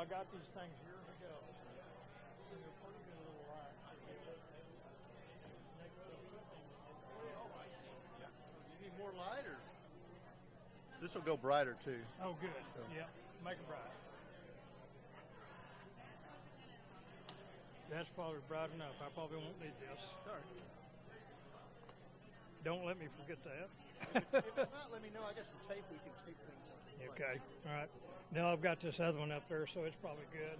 got these things years ago. They're pretty good little light. You need more light, or this will go brighter too. Oh, good. So. Yeah, make it bright. That's probably bright enough. I probably won't need this. Sorry. Don't let me forget that. If it's not, let me know. I got some tape. We can tape things. Okay. All right. Now I've got this other one up there, so it's probably good.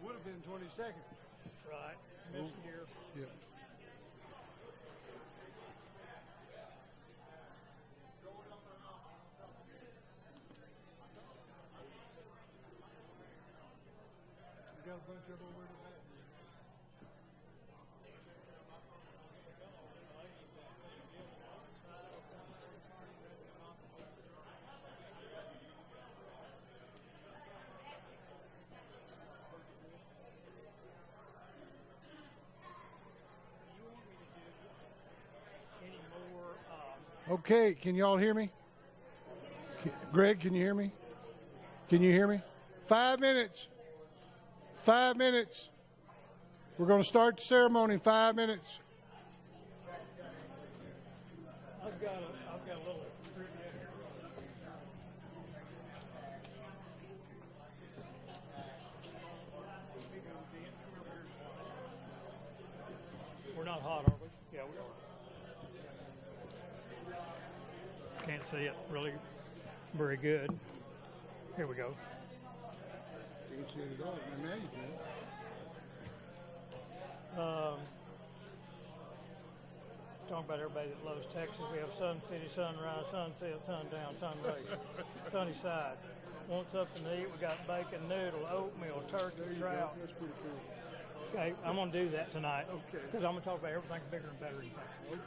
Would have been 20 seconds. Right. Missed gear. Yeah. We got a bunch of them over there. Okay, can y'all hear me? Greg, can you hear me? Can you hear me? 5 minutes. 5 minutes. We're going to start the ceremony in 5 minutes. I've got a little trivia here. We're not hot, are we? Yeah, we are. Can't see it really very good. Here we go. Can't see it at all. Now you can. Talking about everybody that loves Texas. We have Sun City, sunrise, sunset, sundown, sunrise, sunny side. Want something to eat? We got bacon, noodle, oatmeal, turkey, trout. That's pretty cool. Okay, I'm going to do that tonight. Okay. Because I'm going to talk about everything bigger and better in Texas. Okay.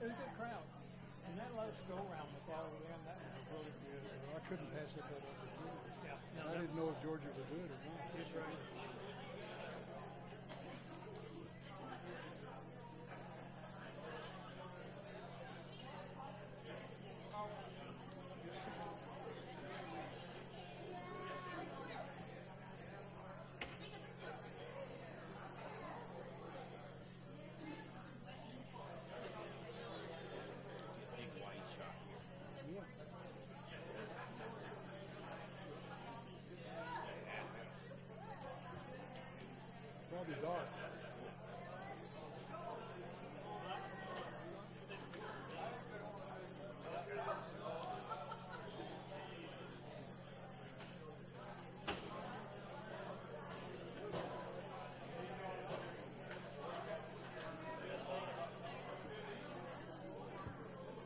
It was a good crowd. And that last go around with all of them, that was really good. Well, I couldn't pass it up. Yeah. No, I didn't know if Georgia would do it or not. That's right. Probably dark.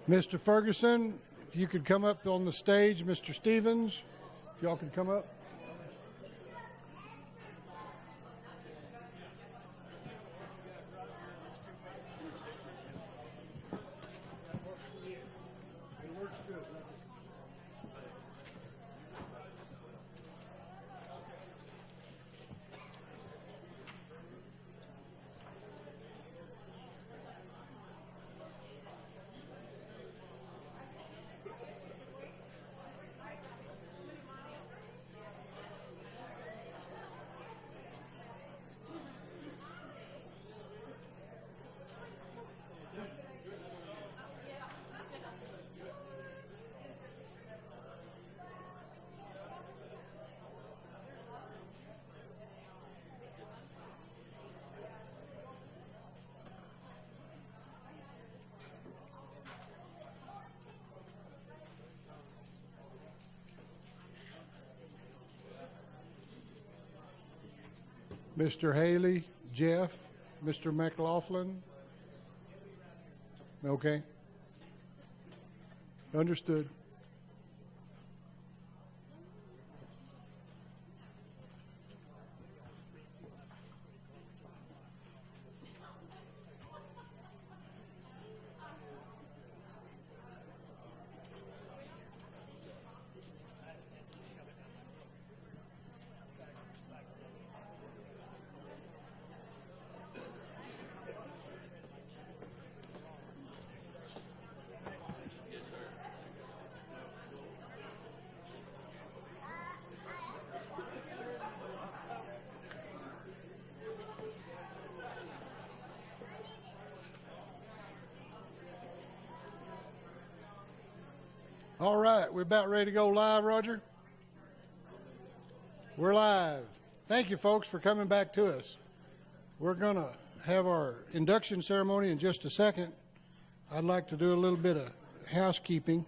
Mr. Ferguson, if you could come up on the stage, Mr. Stevens, if y'all could come up. Mr. Haley, Jeff, Mr. McLaughlin. Okay. Understood. All right, we're about ready to go live, Roger. We're live. Thank you, folks, for coming back to us. We're going to have our induction ceremony in just a second. I'd like to do a little bit of housekeeping,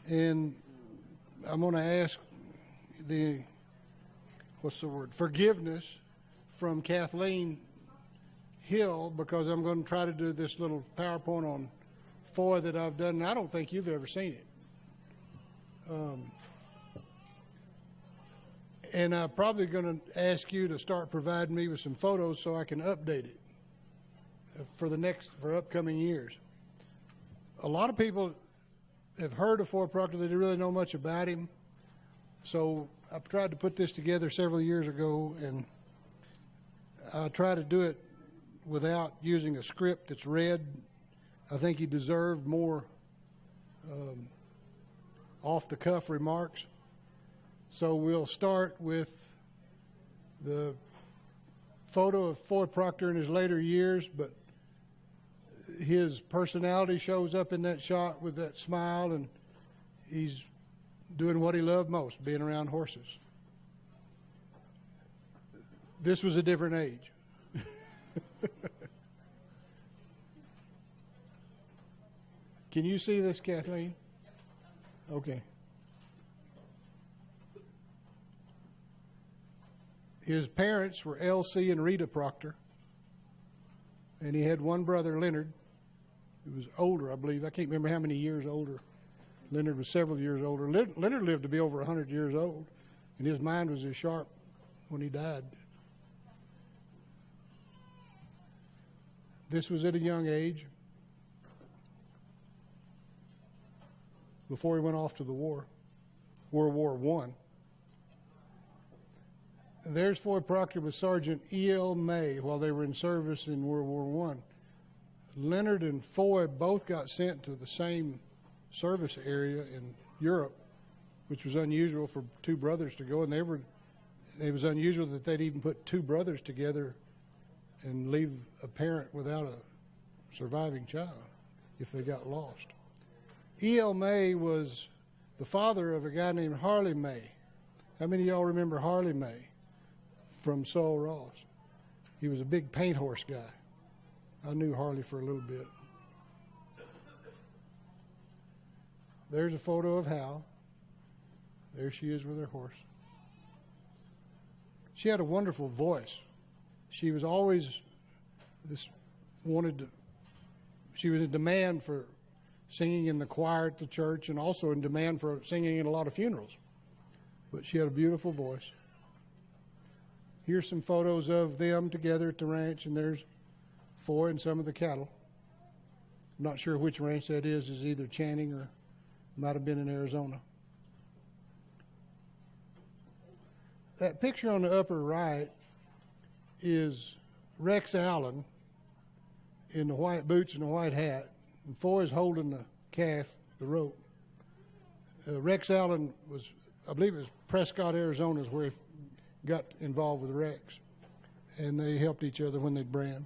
and I'm going to ask forgiveness from Kathleen Hill, because I'm going to try to do this little PowerPoint on Foy that I've done, and I don't think you've ever seen it. And I'm probably going to ask you to start providing me with some photos so I can update it for upcoming years. A lot of people have heard of Foy Proctor. They don't really know much about him. So I tried to put this together several years ago, and I try to do it without using a script that's read. I think he deserved more off-the-cuff remarks. So we'll start with the photo of Foy Proctor in his later years, but his personality shows up in that shot with that smile, and he's doing what he loved most, being around horses. This was a different age. Can you see this, Kathleen? Okay. His parents were L.C. and Rita Proctor, and he had one brother, Leonard, who was older, I believe. I can't remember how many years older. Leonard was several years older. Leonard lived to be over 100 years old, and his mind was as sharp when he died. This was at a young age, before he went off to the war, World War I. And there's Foy Proctor with Sergeant E.L. May while they were in service in World War I. Leonard and Foy both got sent to the same service area in Europe, which was unusual for two brothers to go, and it was unusual that they'd even put two brothers together and leave a parent without a surviving child if they got lost. E.L. May was the father of a guy named Harley May. How many of y'all remember Harley May from Saul Ross? He was a big paint horse guy. I knew Harley for a little bit. There's a photo of Hal. There she is with her horse. She had a wonderful voice. She was always she was in demand for singing in the choir at the church, and also in demand for singing in a lot of funerals. But she had a beautiful voice. Here's some photos of them together at the ranch, and there's Foy and some of the cattle. I'm not sure which ranch that is either Channing or might have been in Arizona. That picture on the upper right is Rex Allen in the white boots and the white hat. And Foy's holding the calf, the rope. Rex Allen was, I believe it was Prescott, Arizona is where he got involved with Rex. And they helped each other when they'd brand.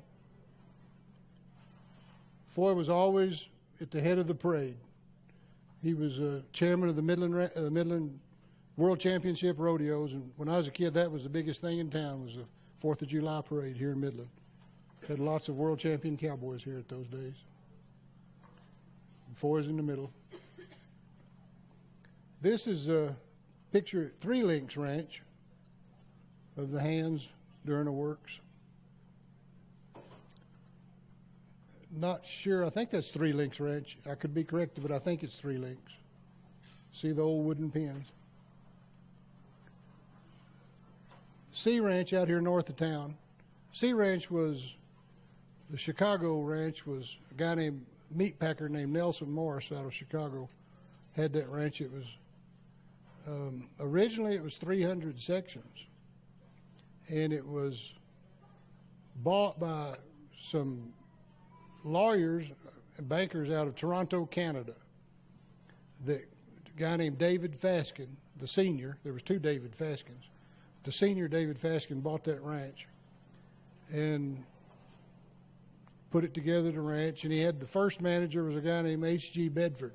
Foy was always at the head of the parade. He was chairman of the Midland World Championship rodeos, and when I was a kid, that was the biggest thing in town, was the 4th of July parade here in Midland. Had lots of world champion cowboys here at those days. Foy's in the middle. This is a picture at Three Links Ranch of the hands during the works. Not sure. I think that's 3 Links Ranch. I could be corrected, but I think it's 3 Links. See the old wooden pins. Sea Ranch out here north of town. Sea Ranch was, the Chicago ranch was a guy named, meat packer named Nelson Morris out of Chicago had that ranch. It was, originally it was 300 sections. And it was bought by some lawyers and bankers out of Toronto, Canada. The guy named David Faskin, the senior, there was 2 David Faskins. The senior David Faskin bought that ranch and put it together, the ranch, and he had the first manager was a guy named H.G. Bedford.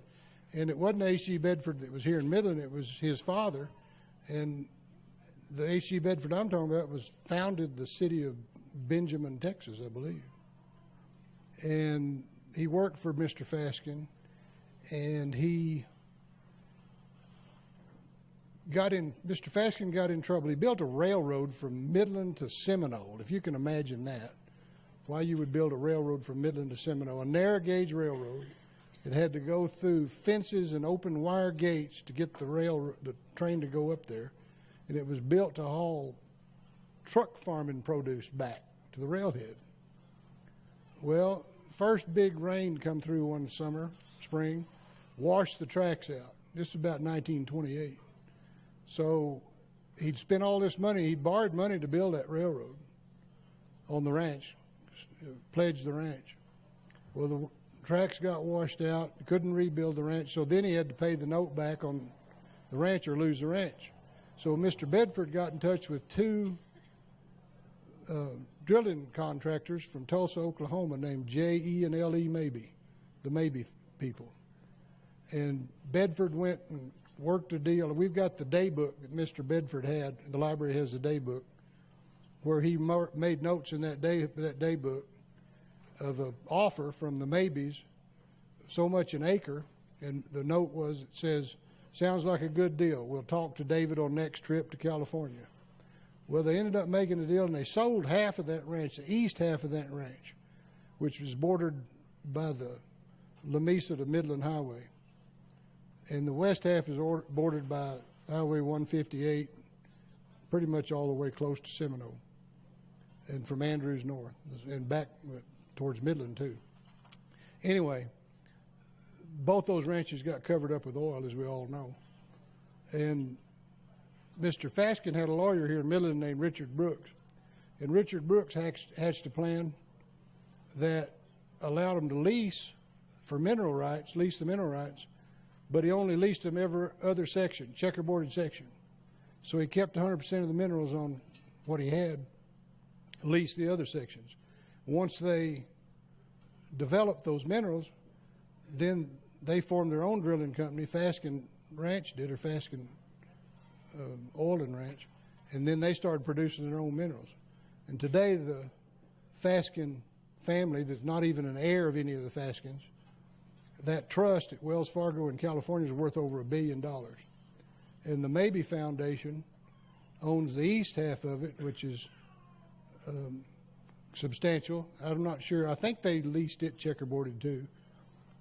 And it wasn't H.G. Bedford that was here in Midland, it was his father. And the H.G. Bedford I'm talking about was founded the city of Benjamin, Texas, I believe. And he worked for Mr. Faskin, and Mr. Faskin got in trouble. He built a railroad from Midland to Seminole, if you can imagine that. Why you would build a railroad from Midland to Seminole, a narrow gauge railroad. It had to go through fences and open wire gates to get the train to go up there. And it was built to haul truck farming produce back to the railhead. Well, first big rain come through one spring, washed the tracks out. This is about 1928. So he'd spent all this money, he'd borrowed money to build that railroad on the ranch, pledged the ranch. Well, the tracks got washed out, couldn't rebuild the ranch, so then he had to pay the note back on the ranch or lose the ranch. So Mr. Bedford got in touch with 2 drilling contractors from Tulsa, Oklahoma, named J.E. and L.E. Mabee, the Mabee people. And Bedford went and worked a deal. We've got the day book that Mr. Bedford had. The library has the day book where he made notes in that day book of an offer from the Mabees, so much an acre, and the note was, it says, sounds like a good deal. We'll talk to David on next trip to California. Well, they ended up making a deal, and they sold half of that ranch, the east half of that ranch, which was bordered by the Lamesa to Midland Highway. And the west half is bordered by Highway 158, pretty much all the way close to Seminole, and from Andrews north, and back towards Midland too. Anyway, both those ranches got covered up with oil, as we all know. And Mr. Faskin had a lawyer here in Midland named Richard Brooks. And Richard Brooks hatched a plan that allowed him to lease for mineral rights, lease the mineral rights, but he only leased them every other section, checkerboarded section. So he kept 100% of the minerals on what he had, leased the other sections. Once they developed those minerals, then they formed their own drilling company. Faskin Ranch did, or Faskin Oil and Ranch, and then they started producing their own minerals. And today the Faskin family, that's not even an heir of any of the Faskins, that trust at Wells Fargo in California is worth over $1 billion. And the Mabee Foundation owns the east half of it, which is substantial. I'm not sure. I think they leased it checkerboarded too.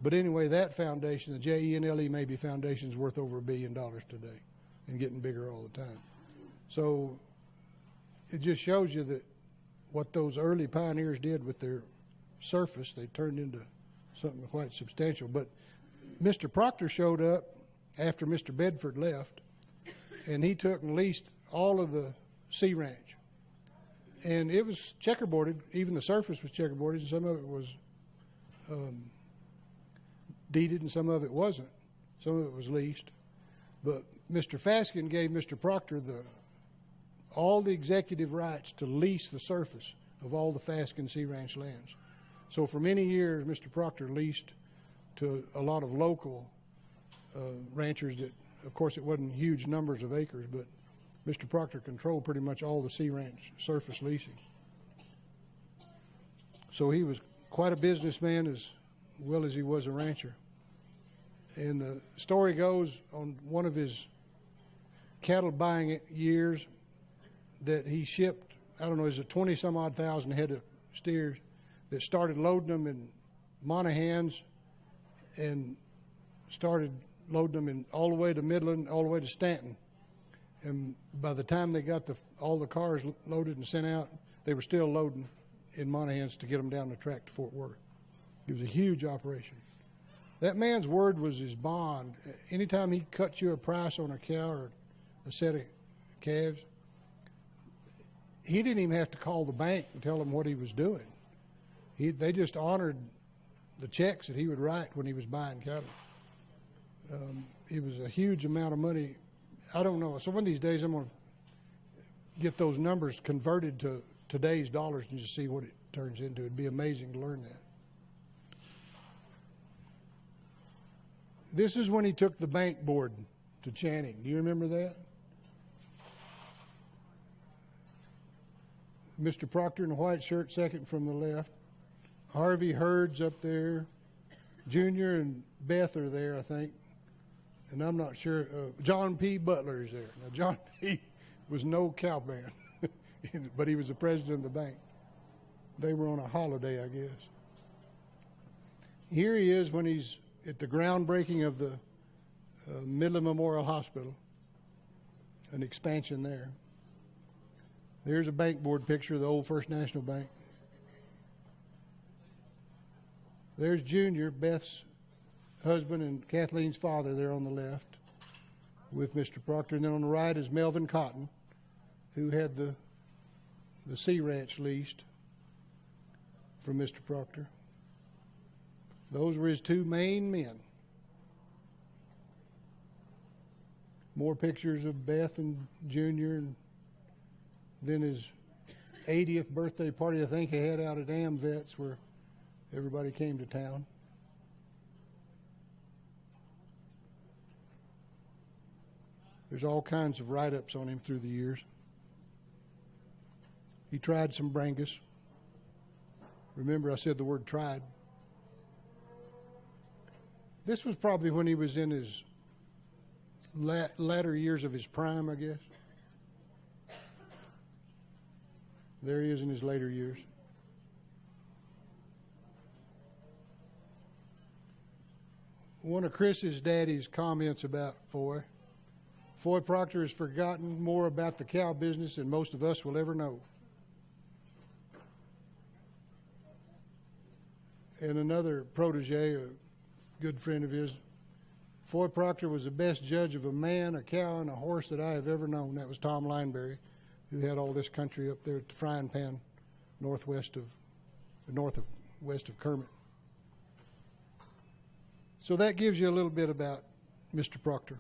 But anyway, that foundation, the J.E. and L.E. Mabee Foundation, is worth over $1 billion today and getting bigger all the time. So it just shows you that what those early pioneers did with their surface, they turned into something quite substantial. But Mr. Proctor showed up after Mr. Bedford left, and he took and leased all of the Sea Ranch. And it was checkerboarded. Even the surface was checkerboarded, and some of it was deeded and some of it wasn't. Some of it was leased. But Mr. Faskin gave Mr. Proctor all the executive rights to lease the surface of all the Faskin Sea Ranch lands. So for many years, Mr. Proctor leased to a lot of local ranchers that, of course, it wasn't huge numbers of acres, but Mr. Proctor controlled pretty much all the Sea Ranch surface leasing. So he was quite a businessman as well as he was a rancher. And the story goes on one of his cattle buying years that he shipped I don't know, is it 20 some odd thousand head of steers that started loading them in Monahans and started loading them in all the way to Midland, all the way to Stanton. And by the time they got all the cars loaded and sent out, they were still loading in Monahans to get them down the track to Fort Worth. It was a huge operation. That man's word was his bond. Anytime he cut you a price on a cow or a set of calves, he didn't even have to call the bank and tell them what he was doing. They just honored the checks that he would write when he was buying cattle. It was a huge amount of money. I don't know. So one of these days I'm going to get those numbers converted to today's dollars and just see what it turns into. It'd be amazing to learn that. This is when he took the bank board to Channing. Do you remember that? Mr. Proctor in a white shirt, second from the left. Harvey Hurd's up there. Junior and Beth are there, I think. And I'm not sure. John P. Butler is there. Now, John P. was no cowman, but he was the president of the bank. They were on a holiday, I guess. Here he is when he's at the groundbreaking of the Midland Memorial Hospital, an expansion there. There's a bank board picture of the old First National Bank. There's Junior, Beth's husband, and Kathleen's father there on the left with Mr. Proctor. And then on the right is Melvin Cotton, who had the Sea Ranch leased from Mr. Proctor. Those were his two main men. More pictures of Beth and Junior, and then his 80th birthday party, I think he had out at AmVets, where everybody came to town. There's all kinds of write-ups on him through the years. He tried some Brangus. Remember, I said the word tried. This was probably when he was in his latter years of his prime, I guess. There he is in his later years. One of Chris's daddy's comments about Foy. Foy Proctor has forgotten more about the cow business than most of us will ever know. And another protege, a good friend of his, Foy Proctor was the best judge of a man, a cow, and a horse that I have ever known. That was Tom Lineberry, who had all this country up there at the Frying Pan, west of Kermit. So that gives you a little bit about Mr. Proctor.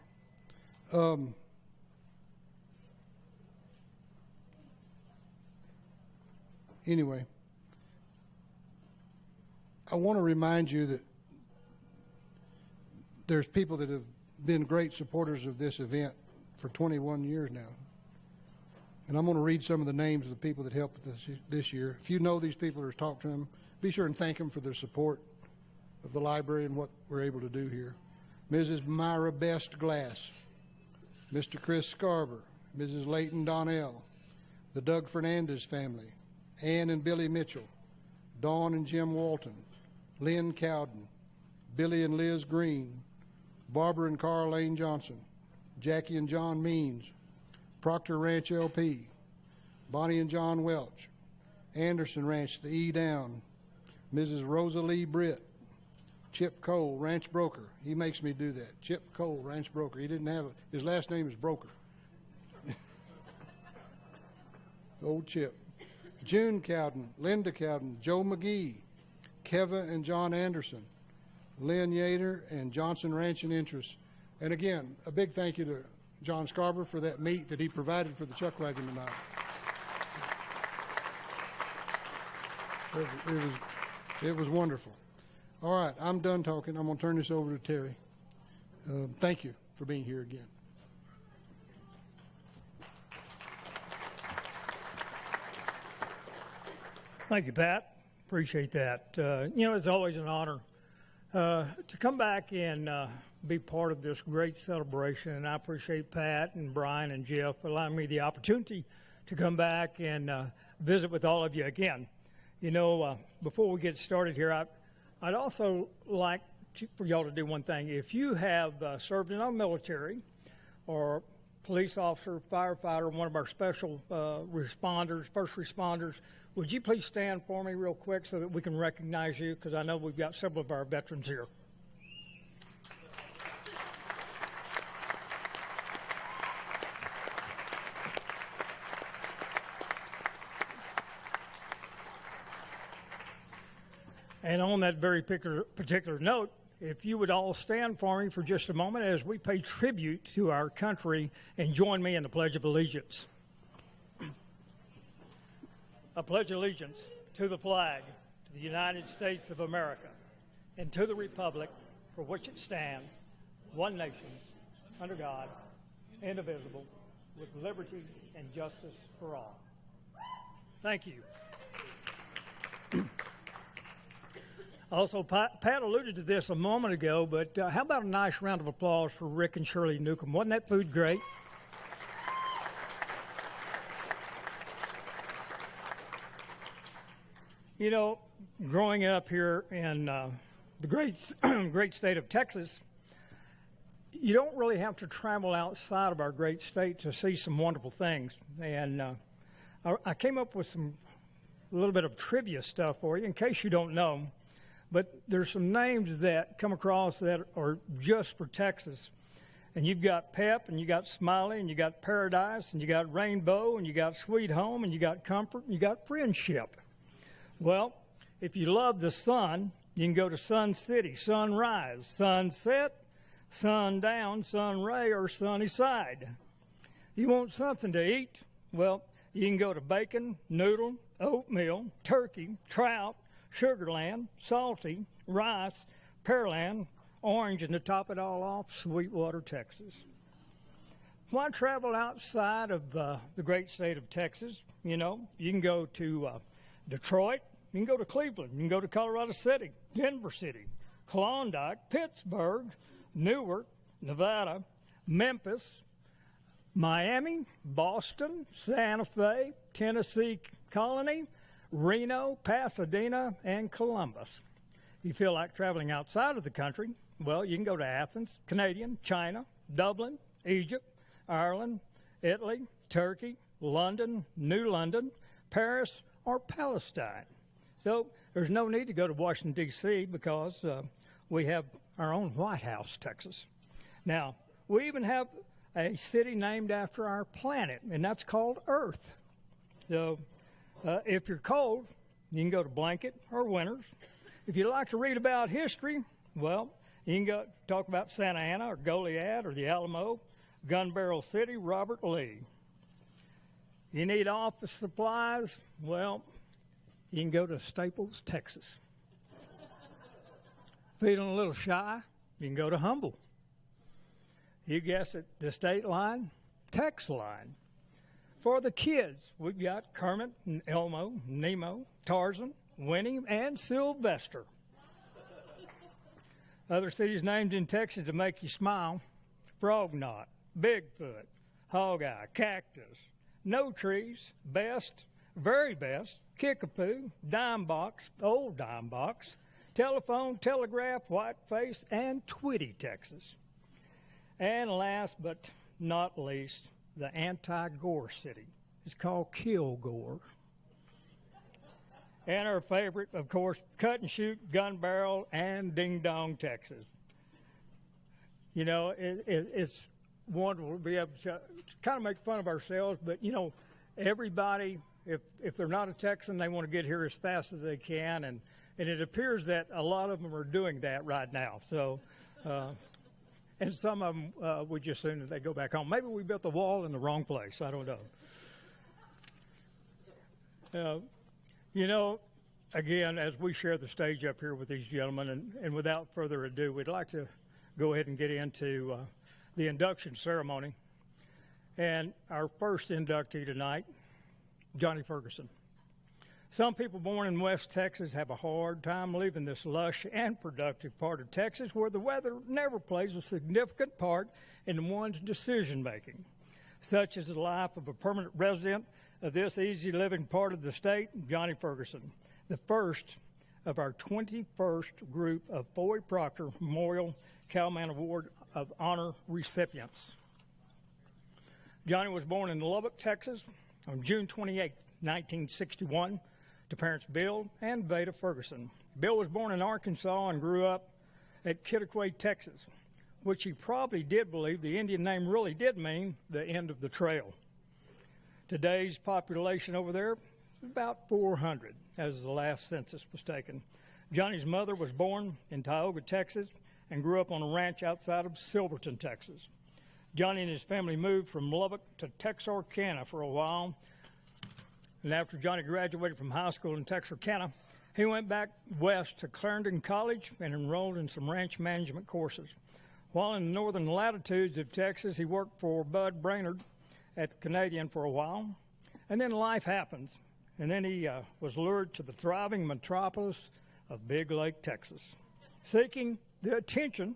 Anyway, I want to remind you that there's people that have been great supporters of this event for 21 years now. And I'm going to read some of the names of the people that helped this year. If you know these people or talk to them, be sure and thank them for their support of the library and what we're able to do here. Mrs. Myra Best Glass, Mr. Chris Scarber, Mrs. Leighton Donnell, the Doug Fernandez family, Ann and Billy Mitchell, Dawn and Jim Walton, Lynn Cowden, Billy and Liz Green, Barbara and Carl Lane Johnson, Jackie and John Means, Proctor Ranch LP, Bonnie and John Welch, Anderson Ranch, the E Down, Mrs. Rosa Lee Britt, Chip Cole, Ranch Broker. He makes me do that. Chip Cole, Ranch Broker. He didn't have his last name is Broker. Old Chip. June Cowden, Linda Cowden, Joe McGee, Keva and John Anderson, Lynn Yater, and Johnson Ranch and Interest. And again, a big thank you to John Scarber for that meat that he provided for the chuck wagon tonight. It was wonderful. All right, I'm done talking. I'm going to turn this over to Terry. Thank you for being here again. Thank you, Pat. Appreciate that. It's always an honor to come back and be part of this great celebration. And I appreciate Pat and Brian and Jeff allowing me the opportunity to come back and visit with all of you again. You know, before we get started here, I'd also like for y'all to do one thing. If you have served in our military or police officer, firefighter, one of our special responders, first responders, would you please stand for me real quick so that we can recognize you, because I know we've got several of our veterans here. And on that very particular note, if you would all stand for me for just a moment as we pay tribute to our country and join me in the Pledge of Allegiance. I pledge allegiance to the flag of the United States of America and to the republic for which it stands, one nation, under God, indivisible, with liberty and justice for all. Thank you. Also, Pat alluded to this a moment ago, but how about a nice round of applause for Rick and Shirley Newcomb? Wasn't that food great? You know, growing up here in the great state of Texas, you don't really have to travel outside of our great state to see some wonderful things. And I came up with a little bit of trivia stuff for you, in case you don't know. But there's some names that come across that are just for Texas. And you've got Pep, and you got Smiley, and you got Paradise, and you got Rainbow, and you got Sweet Home, and you got Comfort, and you got Friendship. Well, if you love the sun, you can go to Sun City, Sunrise, Sunset, Sundown, Sunray, or Sunny Side. You want something to eat? Well, you can go to Bacon, Noodle, Oatmeal, Turkey, Trout, Sugarland, Salty, Rice, Pearland, Orange, and to top it all off, Sweetwater, Texas. Why travel outside of the great state of Texas? You know, you can go to Detroit, you can go to Cleveland, you can go to Colorado City, Denver City, Klondike, Pittsburgh, Newark, Nevada, Memphis, Miami, Boston, Santa Fe, Tennessee Colony, Reno, Pasadena, and Columbus. You feel like traveling outside of the country? Well, you can go to Athens, Canadian, China, Dublin, Egypt, Ireland, Italy, Turkey, London, New London, Paris, or Palestine. So there's no need to go to Washington, D.C. because we have our own White House, Texas. Now, we even have a city named after our planet, and that's called Earth. So if you're cold, you can go to Blanket or Winters. If you like to read about history, well, you can go talk about Santa Ana or Goliad or the Alamo, Gun Barrel City, Robert Lee. You need office supplies, well, you can go to Staples, Texas. Feeling a little shy, you can go to Humble. You guess it, the state line, Tex line. For the kids, we've got Kermit and Elmo, Nemo, Tarzan, Winnie, and Sylvester. Other cities named in Texas to make you smile: Frog Knot, Bigfoot, Hog Eye, Cactus, No Trees, Best, Very Best, Kickapoo, Dime Box, Old Dime Box, Telephone, Telegraph, Whiteface, and Twitty, Texas. And last but not least, the anti-gore city. It's called Kilgore. And our favorite, of course, Cut and Shoot, Gun Barrel, and Ding Dong, Texas. You know, it's wonderful to be able to kind of make fun of ourselves, but, you know, everybody, if they're not a Texan, they want to get here as fast as they can, and it appears that a lot of them are doing that right now. So, and some of them would just assume that they go back home. Maybe we built the wall in the wrong place. I don't know. You know, again, as we share the stage up here with these gentlemen, and without further ado, we'd like to go ahead and get into the induction ceremony. And our first inductee tonight, Johnny Ferguson. Some people born in West Texas have a hard time leaving this lush and productive part of Texas where the weather never plays a significant part in one's decision making. Such is the life of a permanent resident of this easy living part of the state, Johnny Ferguson, the first of our 21st group of Foy Proctor Memorial Cowman Award of Honor recipients. Johnny was born in Lubbock, Texas on June 28, 1961, to parents Bill and Veda Ferguson. Bill was born in Arkansas and grew up at Kittiquay, Texas, which he probably did believe the Indian name really did mean the end of the trail. Today's population over there is about 400, as the last census was taken. Johnny's mother was born in Tioga, Texas, and grew up on a ranch outside of Silverton, Texas. Johnny and his family moved from Lubbock to Texarkana for a while, and after Johnny graduated from high school in Texarkana, he went back west to Clarendon College and enrolled in some ranch management courses. While in the northern latitudes of Texas, he worked for Bud Brainerd at the Canadian for a while, and then life happens, and then he was lured to the thriving metropolis of Big Lake, Texas, seeking the attention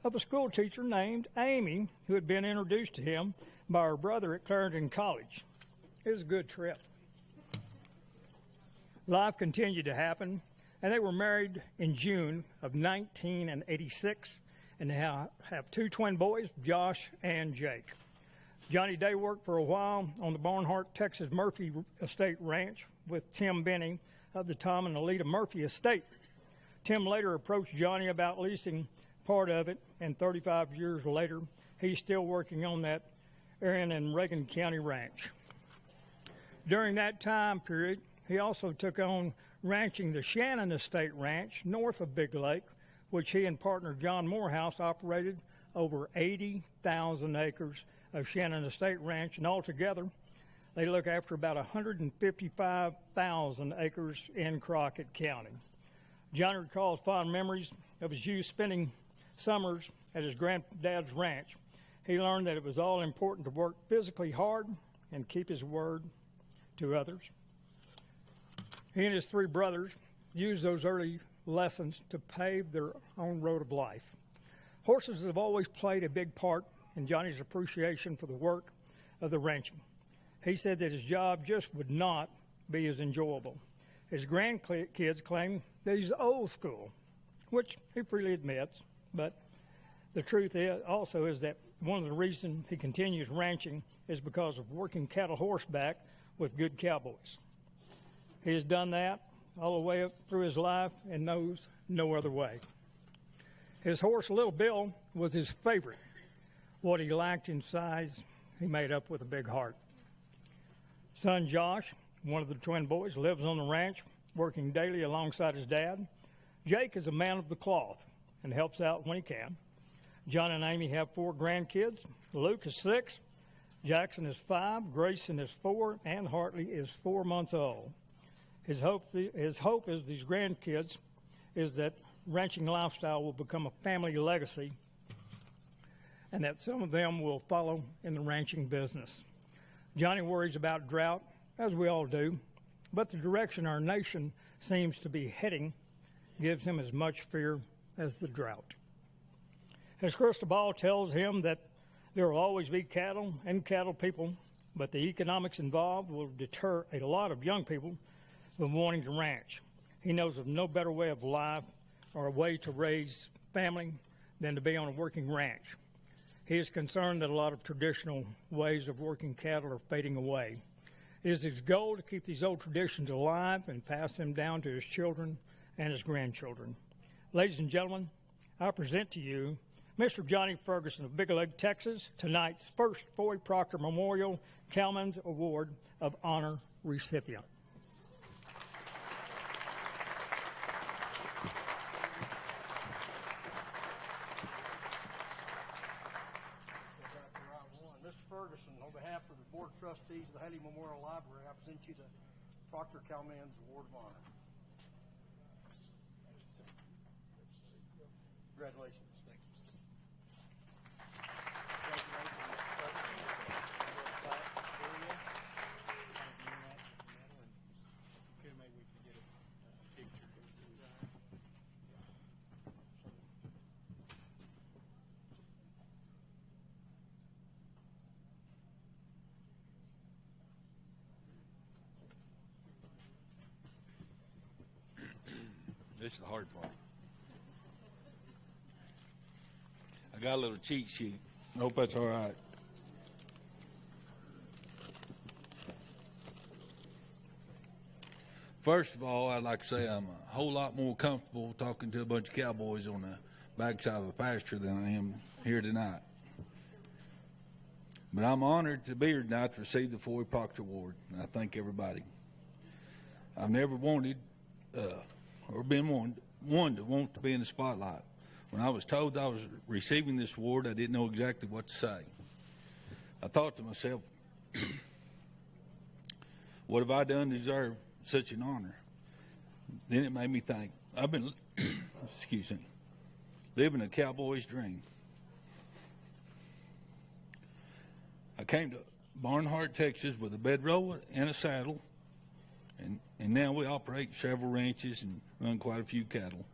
of a school teacher named Amy, who had been introduced to him by her brother at Clarendon College. It was a good trip. Life continued to happen, and they were married in June of 1986, and they have two twin boys, Josh and Jake. Johnny Day worked for a while on the Barnhart, Texas Murphy Estate Ranch with Tim Benny of the Tom and Alita Murphy Estate. Tim later approached Johnny about leasing part of it, and 35 years later, he's still working on that Erin and Reagan County ranch. During that time period, he also took on ranching the Shannon Estate Ranch north of Big Lake, which he and partner John Morehouse operated over 80,000 acres of Shannon Estate Ranch, and altogether, they look after about 155,000 acres in Crockett County. Johnny recalls fond memories of his youth spending summers at his granddad's ranch. He learned that it was all important to work physically hard and keep his word to others. He and his three brothers used those early lessons to pave their own road of life. Horses have always played a big part in Johnny's appreciation for the work of the ranching. He said that his job just would not be as enjoyable. His grandkids claim that he's old school, which he freely admits, but the truth also is that one of the reasons he continues ranching is because of working cattle horseback with good cowboys. He has done that all the way up through his life and knows no other way. His horse, Little Bill, was his favorite. What he lacked in size, he made up with a big heart. Son Josh, one of the twin boys, lives on the ranch, working daily alongside his dad. Jake is a man of the cloth and helps out when he can. John and Amy have 4 grandkids. Luke is 6, Jackson is 5, Grayson is 4, and Hartley is 4 months old. His hope is these grandkids is that ranching lifestyle will become a family legacy and that some of them will follow in the ranching business. Johnny worries about drought, as we all do, but the direction our nation seems to be heading gives him as much fear as the drought. His crystal ball tells him that there will always be cattle and cattle people, but the economics involved will deter a lot of young people from wanting to ranch. He knows of no better way of life or a way to raise family than to be on a working ranch. He is concerned that a lot of traditional ways of working cattle are fading away. It is his goal to keep these old traditions alive and pass them down to his children and his grandchildren. Ladies and gentlemen, I present to you Mr. Johnny Ferguson of Big Lake, Texas, tonight's first Foy Proctor Memorial Cowman's Award of Honor recipient. Mr. Ferguson, on behalf of the Board of Trustees of the Haley Memorial Library, I present you the Proctor Cowman's Award of Honor. Congratulations. Thank you. This is the hard part. I got a little cheat sheet. I hope that's all right. First of all, I'd like to say I'm a whole lot more comfortable talking to a bunch of cowboys on the backside of a pasture than I am here tonight. But I'm honored to be here tonight to receive the Foy Proctor Award, and I thank everybody. I've never wanted or been one to want to be in the spotlight. When I was told I was receiving this award, I didn't know exactly what to say. I thought to myself, what have I done to deserve such an honor? Then it made me think, I've been, excuse me, living a cowboy's dream. I came to Barnhart, Texas with a bedroll and a saddle, and now we operate several ranches and run quite a few cattle.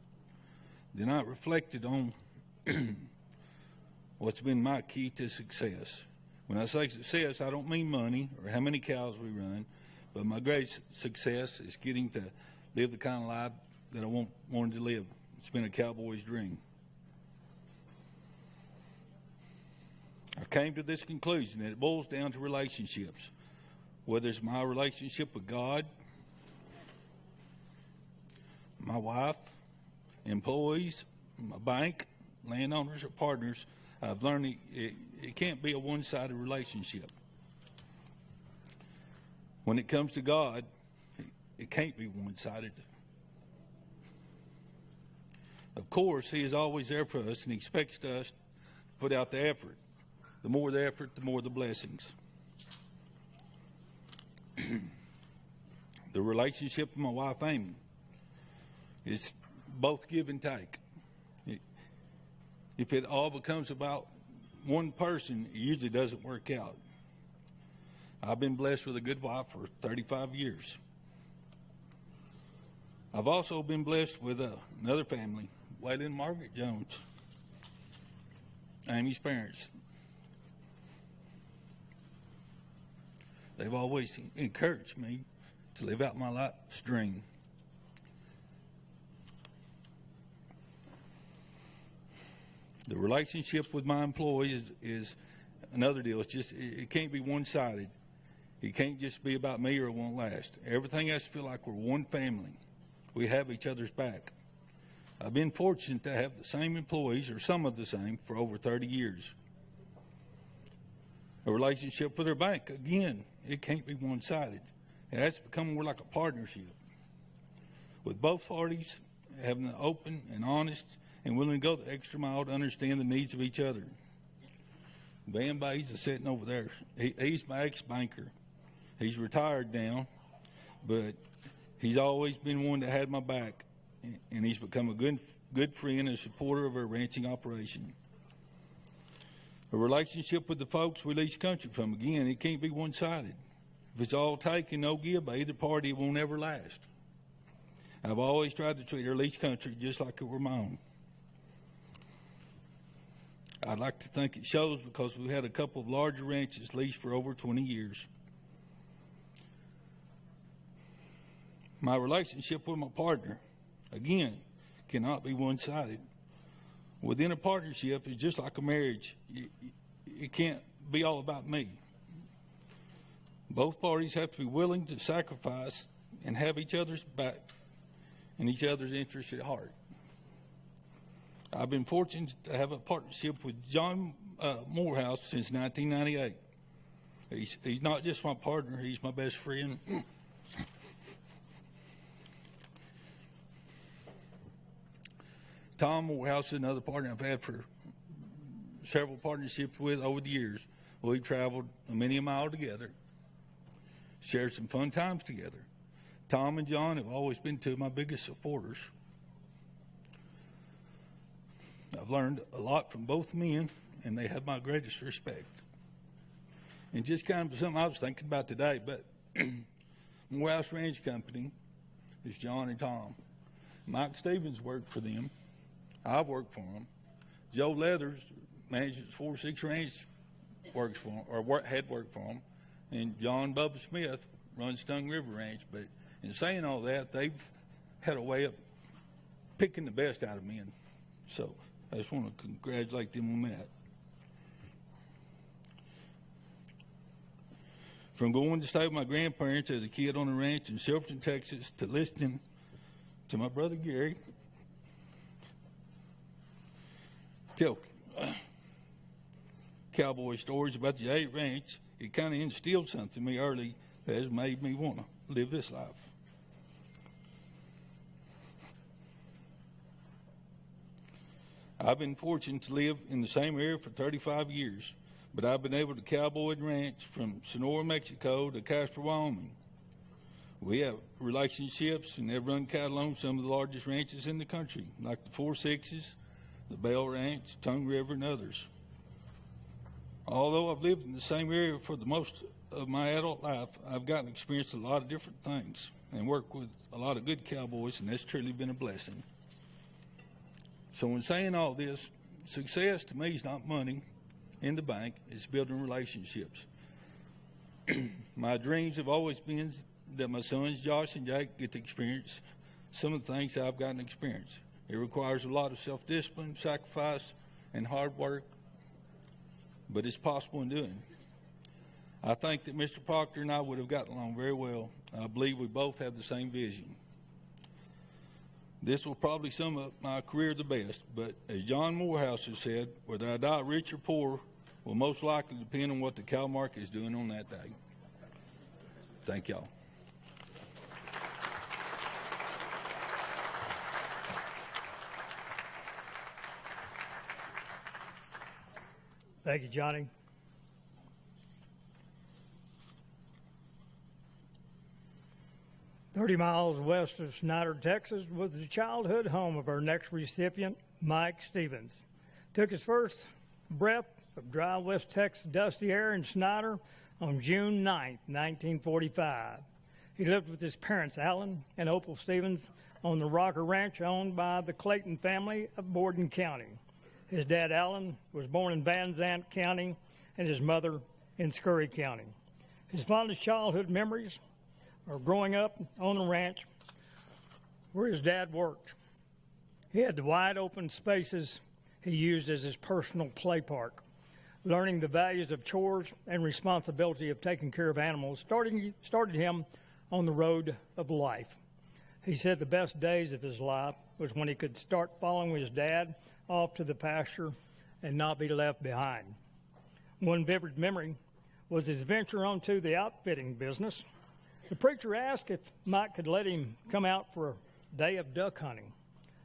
Then I reflected on what's been my key to success. When I say success, I don't mean money or how many cows we run, but my greatest success is getting to live the kind of life that I wanted to live. It's been a cowboy's dream. I came to this conclusion that it boils down to relationships, whether it's my relationship with God, my wife, employees, my bank, landowners, or partners. I've learned it can't be a one-sided relationship. When it comes to God, it can't be one-sided. Of course, He is always there for us, and He expects us to put out the effort. The more the effort, the more the blessings. The relationship with my wife, Amy, is both give and take. If it all becomes about one person, it usually doesn't work out. I've been blessed with a good wife for 35 years. I've also been blessed with another family, Waylon and Margaret Jones, Amy's parents. They've always encouraged me to live out my life's dream. The relationship with my employees is another deal. It's just, it can't be one-sided. It can't just be about me or it won't last. Everything has to feel like we're one family. We have each other's back. I've been fortunate to have the same employees, or some of the same, for over 30 years. A relationship with our bank, again, it can't be one-sided. It has to become more like a partnership, with both parties having an open and honest and willing to go the extra mile to understand the needs of each other. Van Bays is sitting over there. He's my ex-banker. He's retired now, but he's always been one that had my back, and he's become a good friend and supporter of our ranching operation. A relationship with the folks we lease country from, again, it can't be one-sided. If it's all take and no give by either party, it won't ever last. I've always tried to treat our lease country just like it were my own. I'd like to think it shows because we've had a couple of larger ranches leased for over 20 years. My relationship with my partner, again, cannot be one-sided. Within a partnership, it's just like a marriage. It can't be all about me. Both parties have to be willing to sacrifice and have each other's back and each other's interests at heart. I've been fortunate to have a partnership with John Morehouse since 1998. He's not just my partner, he's my best friend. Tom Morehouse is another partner I've had for several partnerships with over the years. We've traveled many a mile together, shared some fun times together. Tom and John have always been two of my biggest supporters. I've learned a lot from both men, and they have my greatest respect. And just kind of something I was thinking about today, but Morehouse Ranch Company is John and Tom. Mike Stevens worked for them. I've worked for them. Joe Leathers manages 4-6 Ranch, works for them, or had worked for them. And John Bubba Smith runs Stung River Ranch. But in saying all that, they've had a way of picking the best out of men. So I just want to congratulate them on that. From going to stay with my grandparents as a kid on a ranch in Silverton, Texas, to listening to my brother Gary tell cowboy stories about the Eight Ranch, it kind of instilled something in me early that has made me want to live this life. I've been fortunate to live in the same area for 35 years, but I've been able to cowboy and ranch from Sonora, Mexico to Casper, Wyoming. We have relationships and have run cattle on some of the largest ranches in the country, like the 4 Sixes, the Bell Ranch, Tongue River, and others. Although I've lived in the same area for the most of my adult life, I've gotten to experience a lot of different things and work with a lot of good cowboys, and that's truly been a blessing. So in saying all this, success to me is not money in the bank, it's building relationships. My dreams have always been that my sons, Josh and Jake, get to experience some of the things I've gotten to experience. It requires a lot of self-discipline, sacrifice, and hard work, but it's possible in doing. I think that Mr. Proctor and I would have gotten along very well. I believe we both have the same vision. This will probably sum up my career the best, but as John Morehouse has said, whether I die rich or poor will most likely depend on what the cow market is doing on that day. Thank y'all. Thank you, Johnny. "30 miles west of Snyder, Texas, was the childhood home of our next recipient, Mike Stevens. Took his first breath of dry West Texas dusty air in Snyder on June 9, 1945. He lived with his parents, Alan and Opal Stevens, on the Rocker Ranch owned by the Clayton family of Borden County. His dad, Alan, was born in Van Zandt County and his mother in Scurry County. His fondest childhood memories are growing up on the ranch where his dad worked. He had the wide open spaces he used as his personal play park. Learning the values of chores and responsibility of taking care of animals started him on the road of life. He said the best days of his life was when he could start following his dad off to the pasture and not be left behind. One vivid memory was his venture onto the outfitting business. The preacher asked if Mike could let him come out for a day of duck hunting.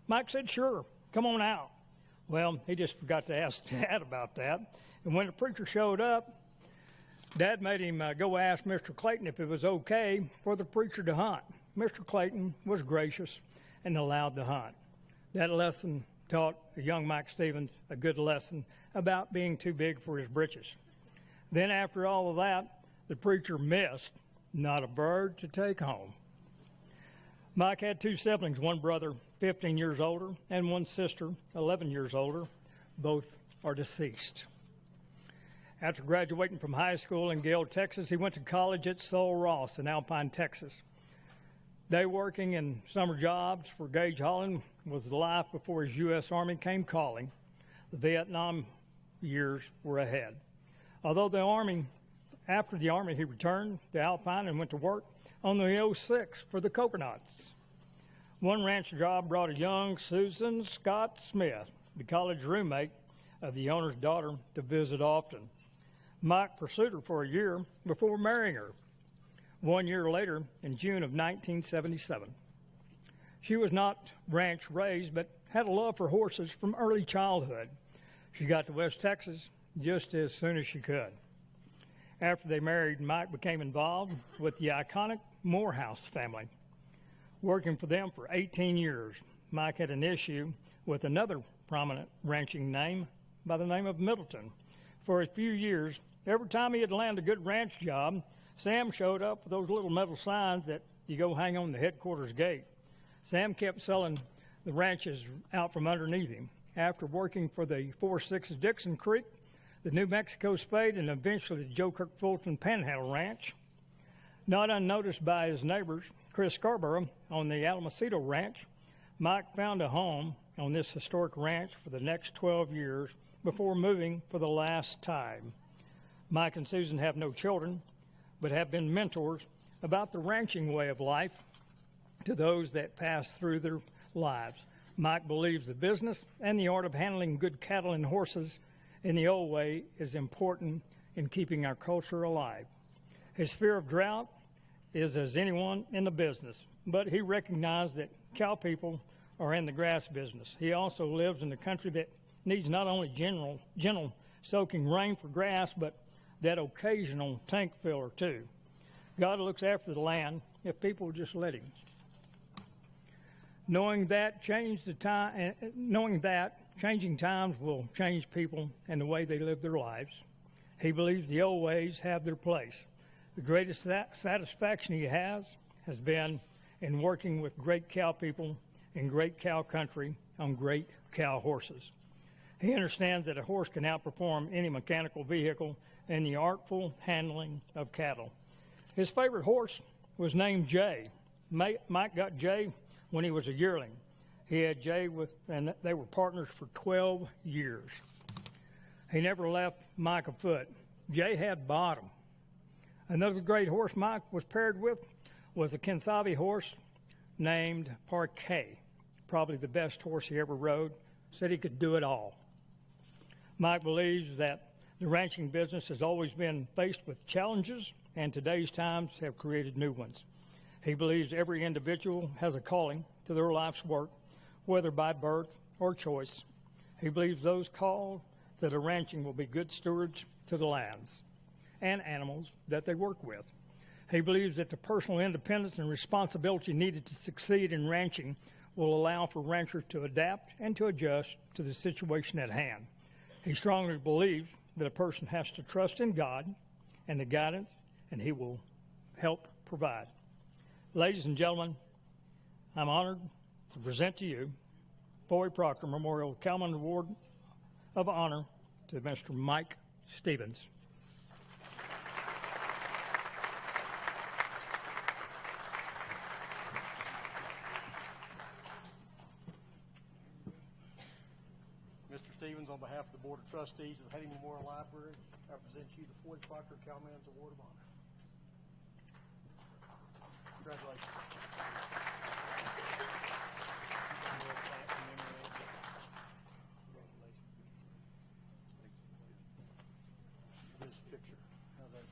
Mike said, "Sure, come on out." Well, he just forgot to ask Dad about that. And when the preacher showed up, Dad made him go ask Mr. Clayton if it was okay for the preacher to hunt. Mr. Clayton was gracious and allowed the hunt. That lesson taught young Mike Stevens a good lesson about being too big for his britches. Then after all of that, the preacher missed not a bird to take home. Mike had 2 siblings, one brother 15 years older and one sister 11 years older. Both are deceased. After graduating from high school in Gale, Texas, he went to college at Sul Ross in Alpine, Texas. Day working in summer jobs for Gage Holland was the life before his U.S. Army came calling. The Vietnam years were ahead. After the Army, he returned to Alpine and went to work on the 06 for the Coconuts. One ranch job brought a young Susan Scott Smith, the college roommate of the owner's daughter, to visit often. Mike pursued her for a year before marrying her. 1 year later, in June of 1977. She was not ranch raised, but had a love for horses from early childhood. She got to West Texas just as soon as she could. After they married, Mike became involved with the iconic Morehouse family. Working for them for 18 years, Mike had an issue with another prominent ranching name by the name of Middleton. For a few years, every time he had landed a good ranch job, Sam showed up with those little metal signs that you go hang on the headquarters gate. Sam kept selling the ranches out from underneath him. After working for the 4 Sixes Dixon Creek, the New Mexico Spade, and eventually the Joe Kirk Fulton Panhandle Ranch, not unnoticed by his neighbors, Chris Scarborough on the Alamocito Ranch, Mike found a home on this historic ranch for the next 12 years before moving for the last time. Mike and Susan have no children, but have been mentors about the ranching way of life to those that pass through their lives. Mike believes the business and the art of handling good cattle and horses in the old way is important in keeping our culture alive. His fear of drought is as anyone in the business, but he recognized that cow people are in the grass business. He also lives in a country that needs not only gentle soaking rain for grass, but that occasional tank filler too. God looks after the land if people just let him. Knowing that changing times will change people and the way they live their lives, he believes the old ways have their place. The greatest satisfaction he has been in working with great cow people in great cow country on great cow horses. He understands that a horse can outperform any mechanical vehicle in the artful handling of cattle. His favorite horse was named Jay. Mike got Jay when he was a yearling. He had Jay and they were partners for 12 years. He never left Mike a foot. Jay had bottom. Another great horse Mike was paired with was a Kinsavi horse named Parquet, probably the best horse he ever rode. Said he could do it all. Mike believes that the ranching business has always been faced with challenges, and today's times have created new ones. He believes every individual has a calling to their life's work, whether by birth or choice. He believes those called to the ranching will be good stewards to the lands and animals that they work with. He believes that the personal independence and responsibility needed to succeed in ranching will allow for ranchers to adapt and to adjust to the situation at hand. He strongly believes that a person has to trust in God and the guidance, and he will help provide. Ladies and gentlemen, I'm honored to present to you Bowie Proctor Memorial Cowman Award of Honor to Mr. Mike Stevens. Mr. Stevens, on behalf of the Board of Trustees of the Hattie Memorial Library, I present you the Floyd Proctor Cowman's Award of Honor. Congratulations. This picture. How's that?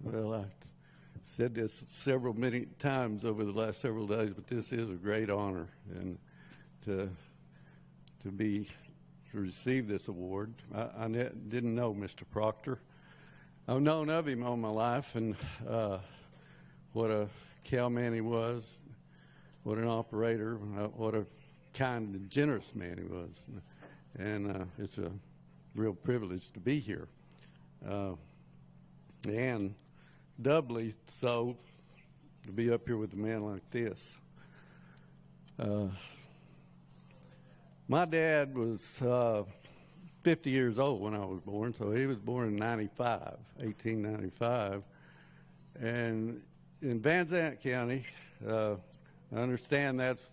Well, I said this many times over the last several days, but this is a great honor, and to receive this award. I didn't know Mr. Proctor. I've known of him all my life, and what a cowman he was, what an operator, what a kind and generous man he was, and it's a real privilege to be here, and doubly so to be up here with a man like this. My dad was 50 years old when I was born, so he was born in 1895. And in Van Zandt County, I understand that's, as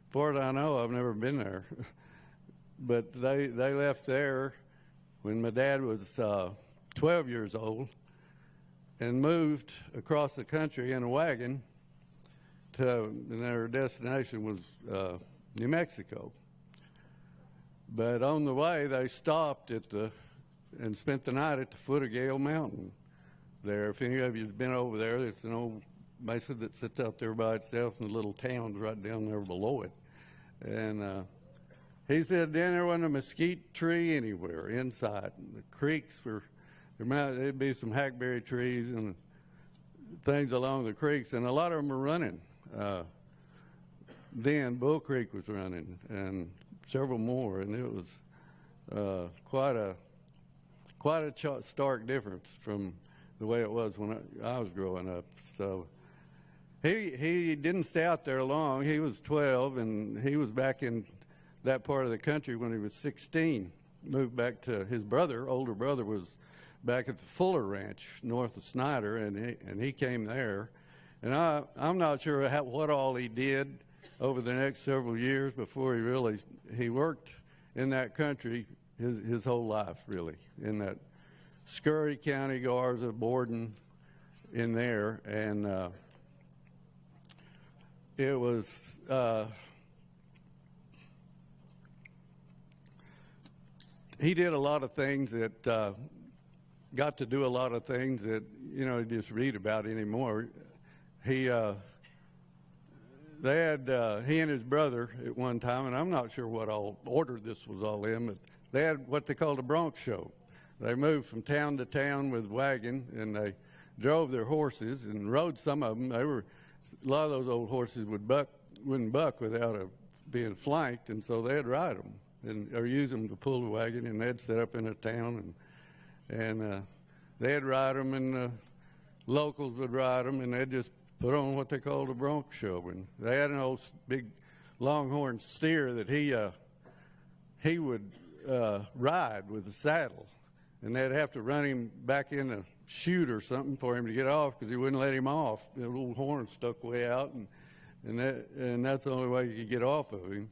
far as I know, I've never been there. But they left there when my dad was 12 years old, and moved across the country in a wagon and their destination was New Mexico. But on the way, they stopped and spent the night at the foot of Gale Mountain there. If any of you have been over there, it's an old mesa that sits out there by itself, and the little town's right down there below it. And he said then there wasn't a mesquite tree anywhere inside. The creeks were, there'd be some hackberry trees and things along the creeks, and a lot of them were running. then Bull Creek was running, and several more, and it was quite a stark difference from the way it was when I was growing up. So he didn't stay out there long. He was 12, and he was back in that part of the country when he was 16. Moved back to his brother, older brother, was back at the Fuller Ranch north of Snyder, and he came there. And I'm not sure what all he did over the next several years before he worked in that country his whole life, really, in that Scurry County, Garza, Borden, in there. And it was he did a lot of things that got to do a lot of things that you just read about anymore. He and his brother at one time, and I'm not sure what all order this was all in, but they had what they called a bronc show. They moved from town to town with wagon, and they drove their horses and rode some of them. A lot of those old horses wouldn't buck without being flanked, and so they'd ride them or use them to pull the wagon, and they'd set up in a town, and they'd ride them, and the locals would ride them, and they'd just put on what they called a bronc show. And they had an old big longhorn steer that he would ride with a saddle, and they'd have to run him back in a chute or something for him to get off because he wouldn't let him off. The little horn stuck way out, and that's the only way you could get off of him.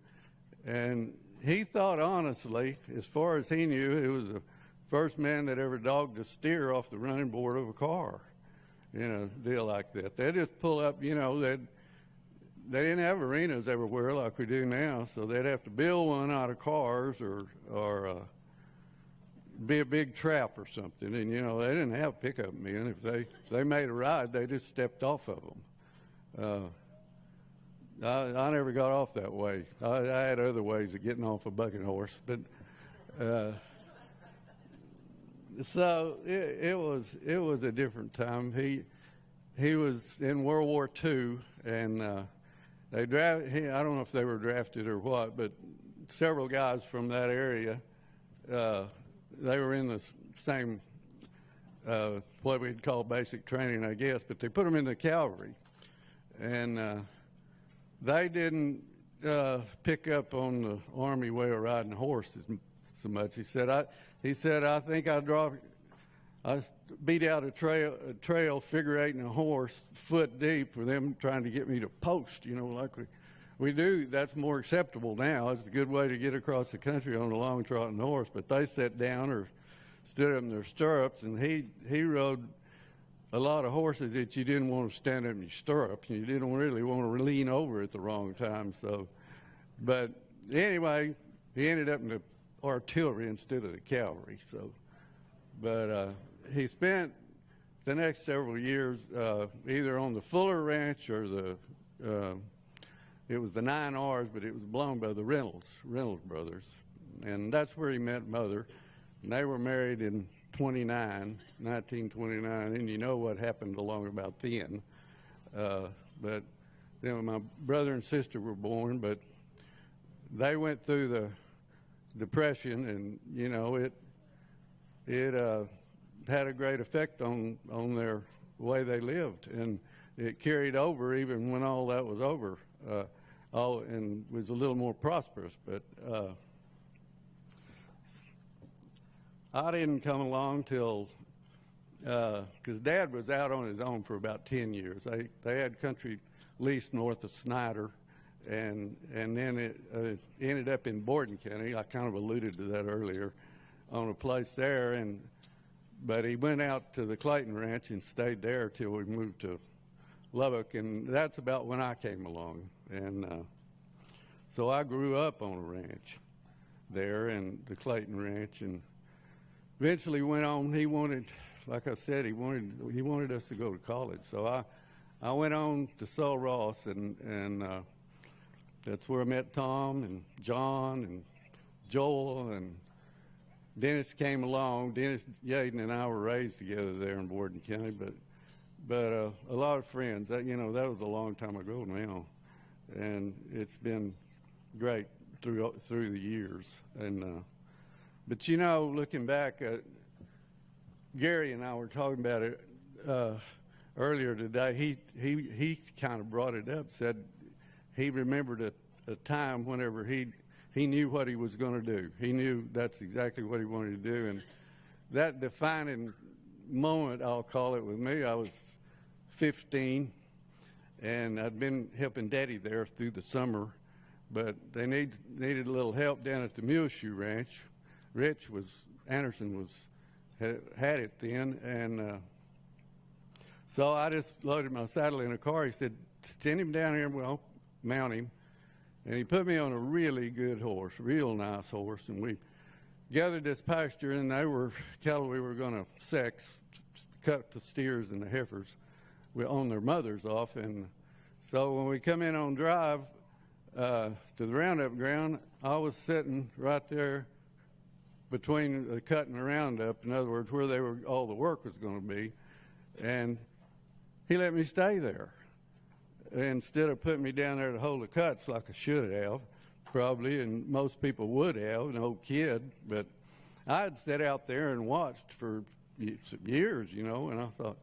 And he thought, honestly, as far as he knew, he was the first man that ever dogged a steer off the running board of a car. Deal like that. They just pull up, they didn't have arenas everywhere like we do now, so they'd have to build one out of cars or be a big trap or something. And, they didn't have pickup men. If they made a ride, they just stepped off of them. I never got off that way. I had other ways of getting off a bucking horse, but so it was a different time. He was in World War II, and I don't know if they were drafted or what, but several guys from that area, they were in the same what we'd call basic training, I guess, but they put them in the cavalry, and they didn't pick up on the Army way of riding horses so much. He said, I think I beat out a trail figure eighting a horse foot deep for them trying to get me to post, like we do. That's more acceptable now. It's a good way to get across the country on a long trotting horse, but they sat down or stood up in their stirrups, and he rode a lot of horses that you didn't want to stand up in your stirrups, and you didn't really want to lean over at the wrong time. So, but anyway, he ended up in the artillery instead of the cavalry. So, but he spent the next several years either on the Fuller Ranch or it was the 9 R's, but it was blown by the Reynolds brothers, and that's where he met Mother. And they were married in 1929, and you know what happened along about then. But then my brother and sister were born, but they went through the Depression, and it had a great effect on their way they lived, and it carried over even when all that was over, and was a little more prosperous. But I didn't come along till because Dad was out on his own for about 10 years. They had country leased north of Snyder, and then it ended up in Borden County. I kind of alluded to that earlier, on a place there, but he went out to the Clayton Ranch and stayed there till we moved to Lubbock, and that's about when I came along. And so I grew up on a ranch there, and the Clayton Ranch, and eventually went on. He wanted, like I said, he wanted us to go to college. So I went on to Sul Ross, and that's where I met Tom and John and Joel, and Dennis came along. Dennis Yaden and I were raised together there in Borden County, but a lot of friends. That was a long time ago now, and it's been great through the years. And but you know, looking back, Gary and I were talking about it earlier today. He kind of brought it up, said he remembered a time whenever he knew what he was going to do. He knew that's exactly what he wanted to do, and that defining moment, I'll call it, with me, I was 15, and I'd been helping Daddy there through the summer, but they needed a little help down at the Muleshoe Ranch. Anderson had it then, and so I just loaded my saddle in a car. He said, send him down here and we'll mount him. And he put me on a really good horse, real nice horse, and we gathered this pasture, and they were cattle we were going to sex, cut the steers and the heifers. We owned their mothers off, and so when we come in on drive to the roundup ground, I was sitting right there between the cut and the roundup, in other words, where all the work was going to be, and he let me stay there instead of putting me down there to hold the cuts like I should have, probably, and most people would have, an old kid, but I'd sat out there and watched for years, you know, and I thought,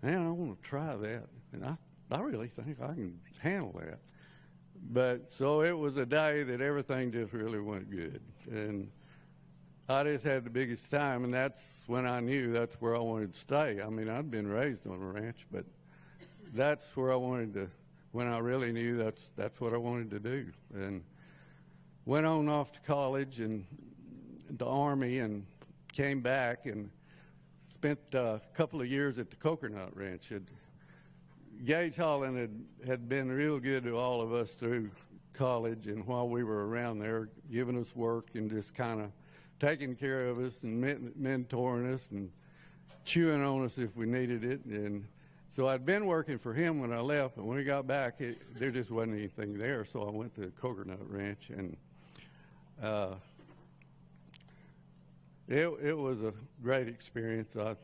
man, I want to try that, and I really think I can handle that. But so it was a day that everything just really went good, and I just had the biggest time, and that's when I knew that's where I wanted to stay. I mean, I'd been raised on a ranch, but that's where I wanted to, when I really knew that's what I wanted to do. And went on off to college and the Army, and came back and spent a couple of years at the Coconut Ranch. Gage Holland had been real good to all of us through college, and while we were around there, giving us work and just kind of taking care of us and mentoring us and chewing on us if we needed it. And so I'd been working for him when I left, but when we got back, there just wasn't anything there, so I went to Coconut Ranch, and it was a great experience. I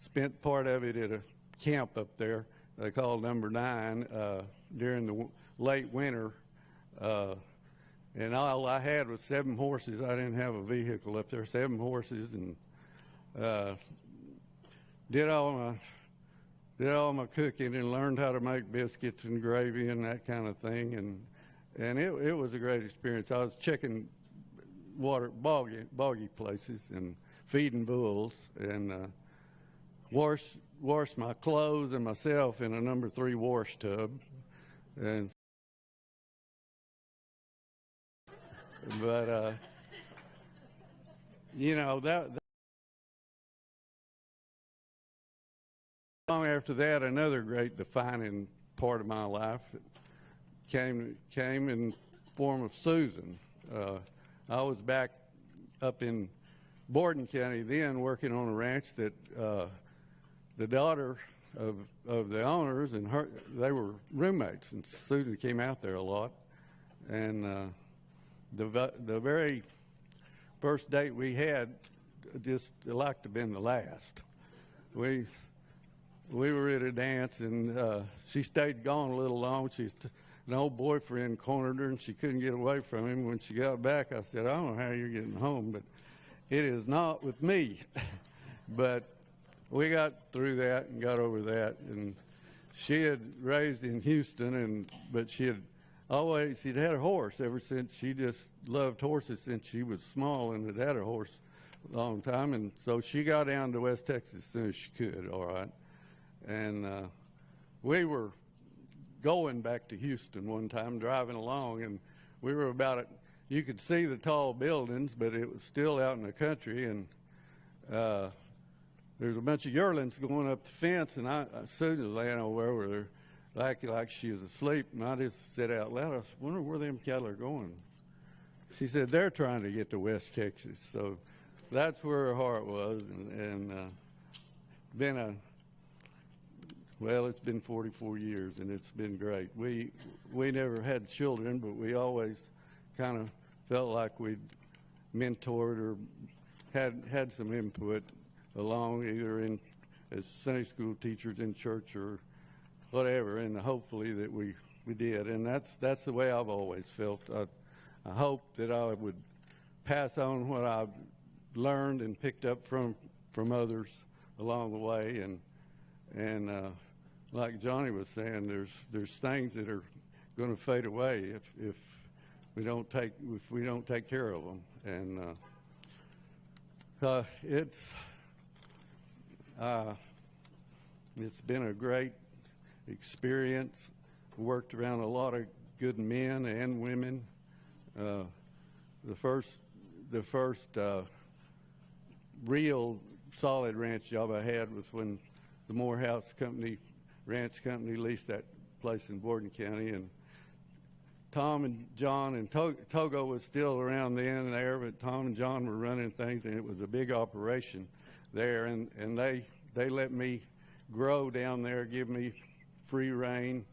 spent part of it at a camp up there they called Number 9 during the late winter. And all I had was 7 horses. I didn't have a vehicle up there, 7 horses, and did all my cooking and learned how to make biscuits and gravy and that kind of thing. And it was a great experience. I was checking boggy places and feeding bulls, and washed my clothes and myself in a number 3 wash tub. And but you know, that long after that, another great defining part of my life came in form of Susan. I was back up in Borden County then, working on a ranch that the daughter of the owners and they were roommates, and Susan came out there a lot. And the very first date we had just like to have been the last. We were at a dance, and she stayed gone a little long. An old boyfriend cornered her, and she couldn't get away from him. When she got back, I said, I don't know how you're getting home, but it is not with me. But we got through that and got over that. And she had raised in Houston, but she'd had a horse ever since. She just loved horses since she was small, and had had a horse a long time. And so she got down to West Texas as soon as she could, all right. And we were going back to Houston one time, driving along, and we were you could see the tall buildings, but it was still out in the country, and there's a bunch of yearlings going up the fence, and Susan was laying over there acting like she was asleep, and I just said out loud, I wonder where them cattle are going. She said, they're trying to get to West Texas. So that's where her heart was, and it's been 44 years, and it's been great. We never had children, but we always kind of felt like we'd mentored or had some input along, either as Sunday school teachers in church or whatever, and hopefully that we we did, and that's the way I've always felt. I hope that I would pass on what I've learned and picked up from others along the way, and like Johnny was saying, there's things that are going to fade away if we don't take care of them, and it's been a great experience. Worked around a lot of good men and women. The first real solid ranch job I had was when the Morehouse Ranch Company leased that place in Borden County, and Tom and John and Togo was still around then there, but Tom and John were running things, and it was a big operation there, and they let me grow down there, give me free reign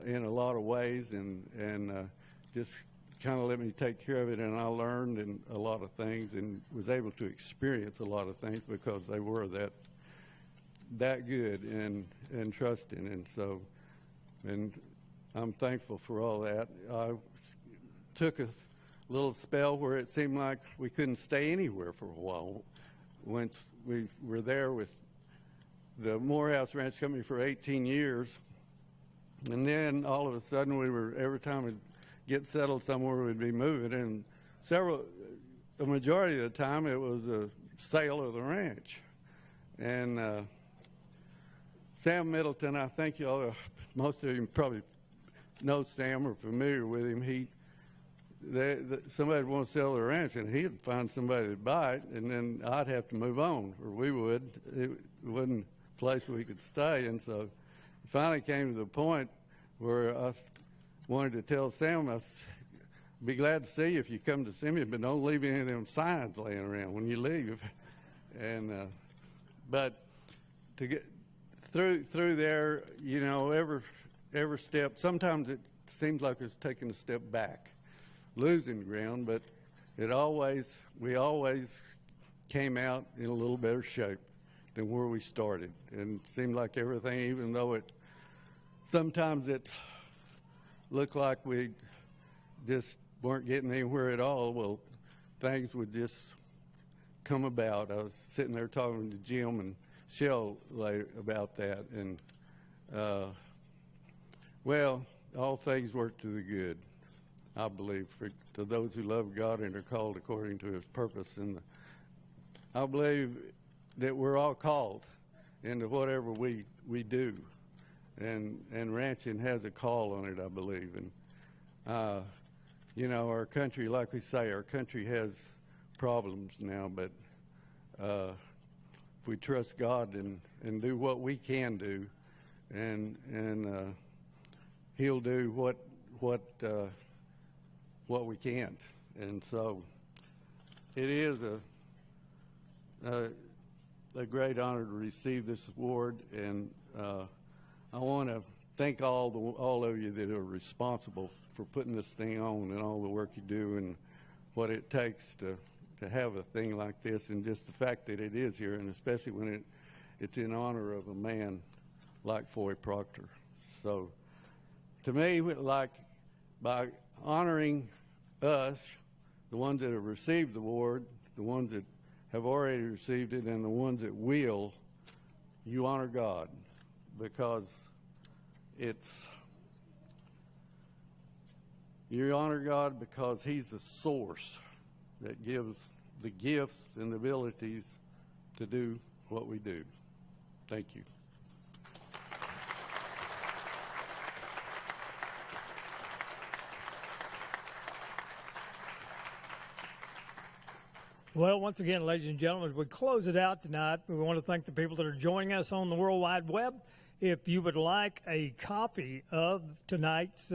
in a lot of ways, and just kind of let me take care of it, and I learned a lot of things and was able to experience a lot of things because they were that good and trusting, and I'm thankful for all that. I took a little spell where it seemed like we couldn't stay anywhere for a while. Once we were there with the Morehouse Ranch Company for 18 years, and then all of a sudden every time we'd get settled somewhere, we'd be moving, and the majority of the time it was a sale of the ranch. And Sam Middleton, I think most of you probably know Sam or familiar with him. Somebody would want to sell the ranch, and he'd find somebody to buy it, and then I'd have to move on, or we would. It wasn't a place we could stay, and so it finally came to the point where I wanted to tell Sam, I'd be glad to see you if you come to see me, but don't leave any of them signs laying around when you leave. And but to get through there, you know, every step, sometimes it seems like it's taking a step back, losing ground, but we always came out in a little better shape than where we started. And it seemed like everything, even though sometimes it looked like we just weren't getting anywhere at all, well, things would just come about. I was sitting there talking to Jim and Shell about that, and well, all things work to the good, I believe, to those who love God and are called according to his purpose. And I believe that we're all called into whatever we do, and ranching has a call on it, I believe. And you know, our country, like we say, our country has problems now, but if we trust God and do what we can do, and he'll do what we can't. And so it is a great honor to receive this award, and I want to thank all of you that are responsible for putting this thing on, and all the work you do and what it takes to have a thing like this, and just the fact that it is here, and especially when it's in honor of a man like Foy Proctor. So to me, like, by honoring us, the ones that have received the award, the ones that have already received it, and the ones that will, you honor God, because you honor God because he's the source that gives the gifts and the abilities to do what we do. Thank you. Well, once again, ladies and gentlemen, as we close it out tonight, we want to thank the people that are joining us on the World Wide Web. If you would like a copy of tonight's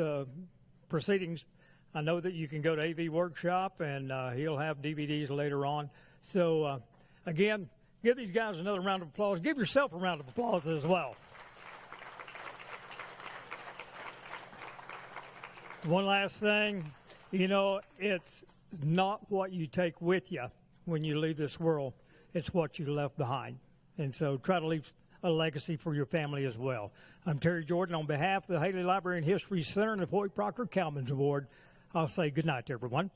proceedings, I know that you can go to AV Workshop, and he'll have DVDs later on. So, again, give these guys another round of applause. Give yourself a round of applause as well. One last thing, you know, it's not what you take with you when you leave this world, it's what you left behind. And so try to leave a legacy for your family as well. I'm Terry Jordan. On behalf of the Haley Library and History Center and the Floyd Proctor Cowman's Award, I'll say good night to everyone.